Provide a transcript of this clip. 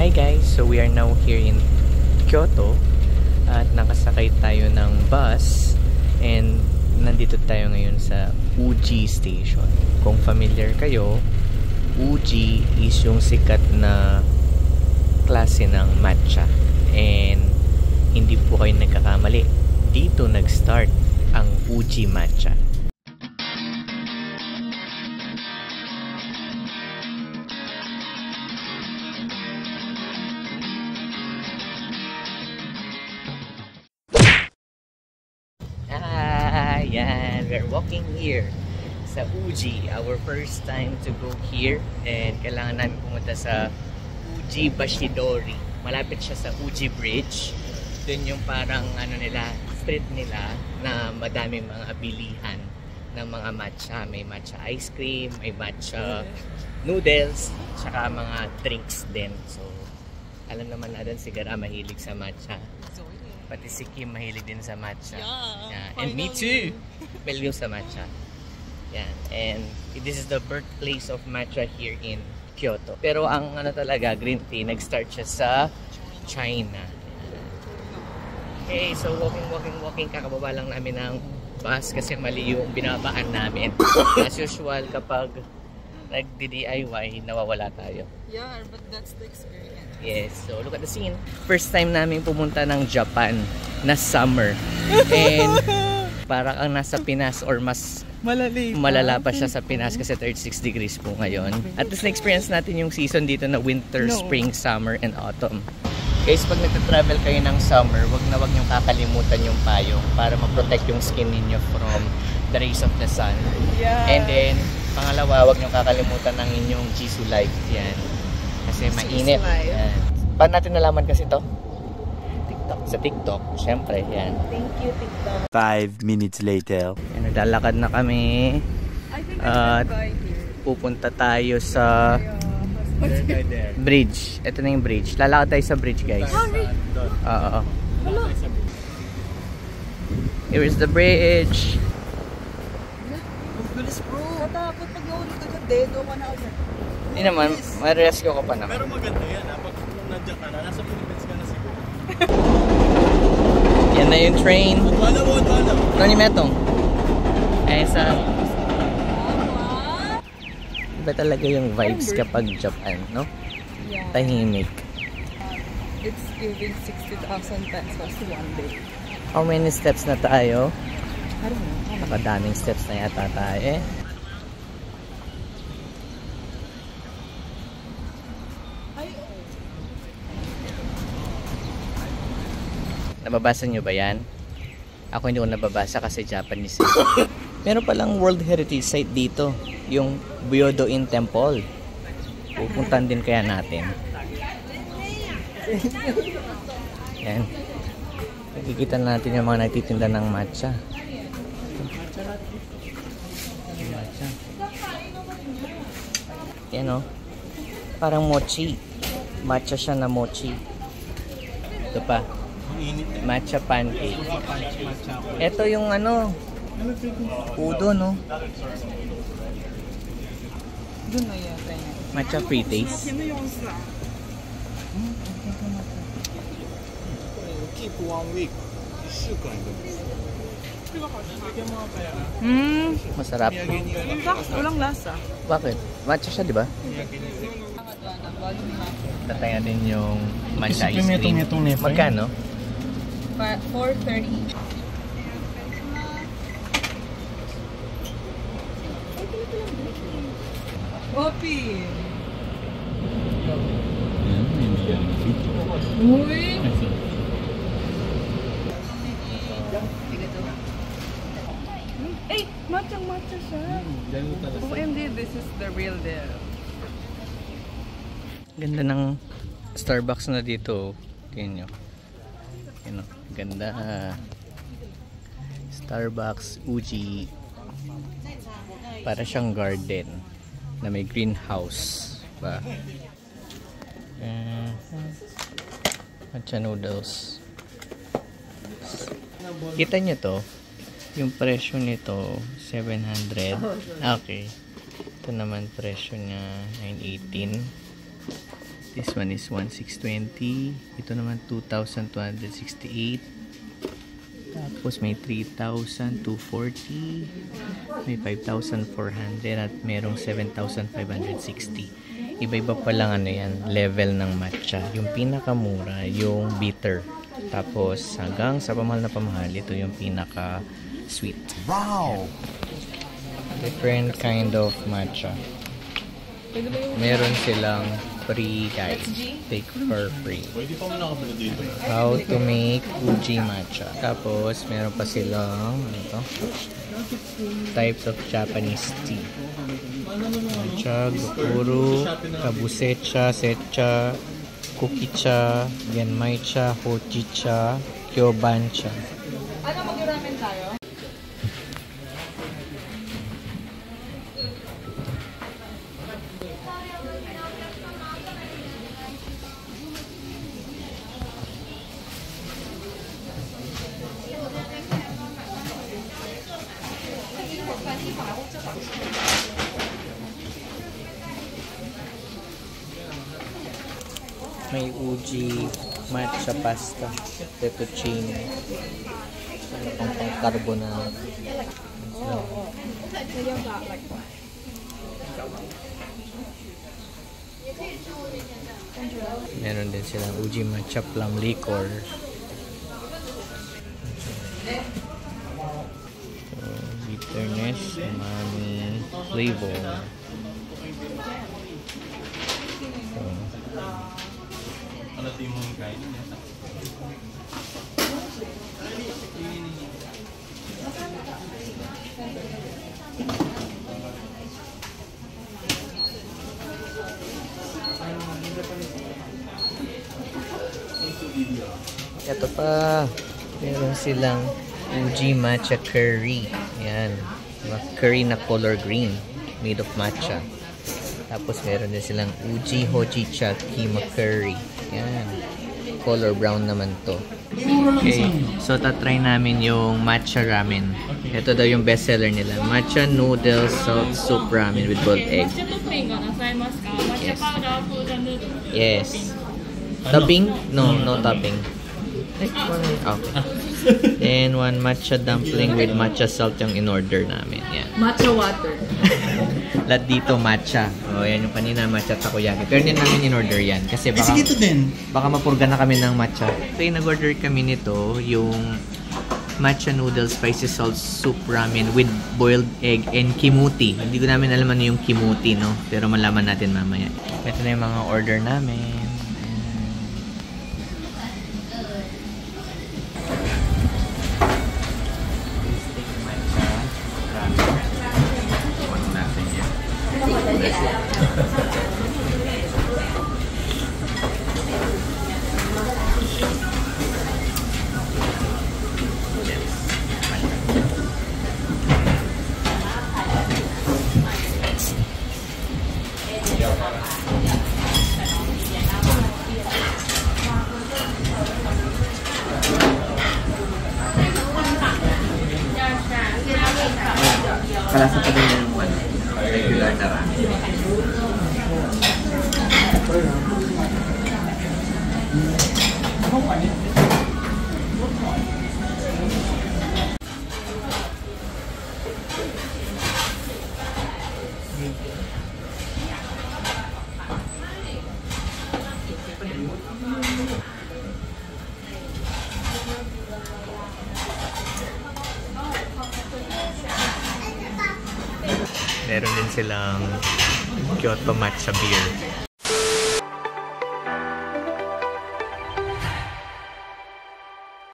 Hi guys! So we are now here in Kyoto at nakasakay tayo ng bus and nandito tayo ngayon sa Uji Station. Kung familiar kayo, Uji is yung sikat na klase ng matcha and hindi po kayo nagkakamali. Dito nag-start ang Uji Matcha. Yan, we're walking here sa Uji. Our first time to go here and kailangan namin pumunta sa Uji Bashidori. Malapit siya sa Uji Bridge. Doon yung parang street nila na madaming mga bilihan ng mga matcha. May matcha ice cream, may matcha noodles, saka mga drinks din. So, alam naman natin si Gara mahilig sa matcha. Pati si Kim mahilig din sa matcha. Yeah. And me too! Mahilig sa matcha. Yan. And this is the birthplace of matcha here in Kyoto. Pero ang talaga, green tea, nag-start siya sa China. Okay, so walking. Kakababa lang namin ng bus kasi mali yung binabaan namin. As usual, kapag nagdi-DIY, nawawala tayo. Yeah, but that's the experience. Yes, so look at the scene. First time namin pumunta ng Japan na summer. And para kang nasa Pinas or mas malala pa siya sa Pinas kasi 36 degrees po ngayon. At least na-experience natin yung season dito na winter, spring, summer, and autumn. Guys, pag nagta-travel kayo ng summer, wag niyong kakalimutan yung payong para ma-protect yung skin ninyo from the rays of the sun. Yeah. And then, pangalawa, wag niyong kakalimutan ng inyong Jisoo Life. Yan. Kasi mainit. Yan. Paano natin nalaman kasi to? TikTok. Sa TikTok, syempre. Yan. Thank you, TikTok. 5 minutes later. Yan, naglalakad na kami. At pupunta tayo sa bridge. Ito na yung bridge. Lalakad tayo sa bridge, guys. Oo. Here is the bridge. Bilis bro. Natakot pag nauli ka dyan. Dedo ka na agad. Hindi naman. May rescue ko pa naman. Pero maganda yan ha. Pag nandiyan ka na, nasa Philippines ka na siguro. Yan na yung train. Wala. Ano ni Metong? Eh sa... Iba talaga yung vibes kapag Japan, no? Yeah. Tahimik. It's giving 60,000 pesos one day. How many steps na tayo? I don't know. Nakadaming steps na yata tayo eh. Nababasa nyo ba yan? Ako hindi ko nababasa kasi Japanese. Meron palang World Heritage Site dito. Yung Byodo-in Temple. Pupuntan din kaya natin. Yan. Nakikita natin yung mga nagtitinda ng matcha. Yan o. Parang mochi. Matcha siya na mochi. Ito pa. Matcha pancake. Ito yung udo, no? Doon na yata yan. Matcha free taste. Keep 1 week. 1週間いるんです。Masarap. Walang lasa. Bakit? Matcha siya, di ba? Tatay natin yung matcha ice cream. Magkano? 430. Opi. Uy. Matcha siya. OMG, this is the real deal. Ganda ng Starbucks na dito. Tingnan nyo. Yan o. Ganda. Starbucks Uji. Para siyang garden na may greenhouse ba. Matcha noodles. Kita nyo to? Yung presyo nito 700. Okay. Ito naman presyo niya 918. This one is 1,620. Ito naman 2,268. Tapos may 3,240. May 5,400 at merong 7,560. Iba-iba pa lang ano yan, level ng matcha. Yung pinakamura, yung bitter. Tapos hanggang sa pamahal na pamahal, ito yung pinaka sweet. Wow! Different kind of matcha. Meron silang free guide. Take for free. How to make Uji matcha. Tapos meron pa silang ano to? Types of Japanese tea. Matcha, gokuru, kabusecha, secha, kukicha, genmaicha, hojicha, kyobancha. Ano, mag-ramen tayo? May uji matcha pasta, fettuccine, pang carbonara. Meron din silang uji matcha plum liquor. So, bitterness, umami, flavor. So, ito pa, meron silang uji matcha curry. Yan, curry na color green, made of matcha. Tapos meron din silang uji hojicha kima curry. Yan, color brown naman to. Okay, so tatry namin yung matcha ramen. Ito daw yung best seller nila, matcha noodle salt soup ramen with boiled egg. Yes. Topping? No, no topping. Okay. Then one matcha dumpling with matcha salt yung in-order namin. Yan. Matcha water. Lahat dito matcha. O, yan yung kanina matcha takoyaki. Pero hindi namin in-order yan. Kasi baka mapurga na kami ng matcha. So, nag-order kami nito, yung matcha noodle spicy salt soup ramen with boiled egg and kimuti. Hindi ko namin alam ano yung kimuti, no? Pero malaman natin mamaya. Ito na yung mga order namin. Kalasa pa din yung regular na ramen. Meron din silang Kyoto matcha beer.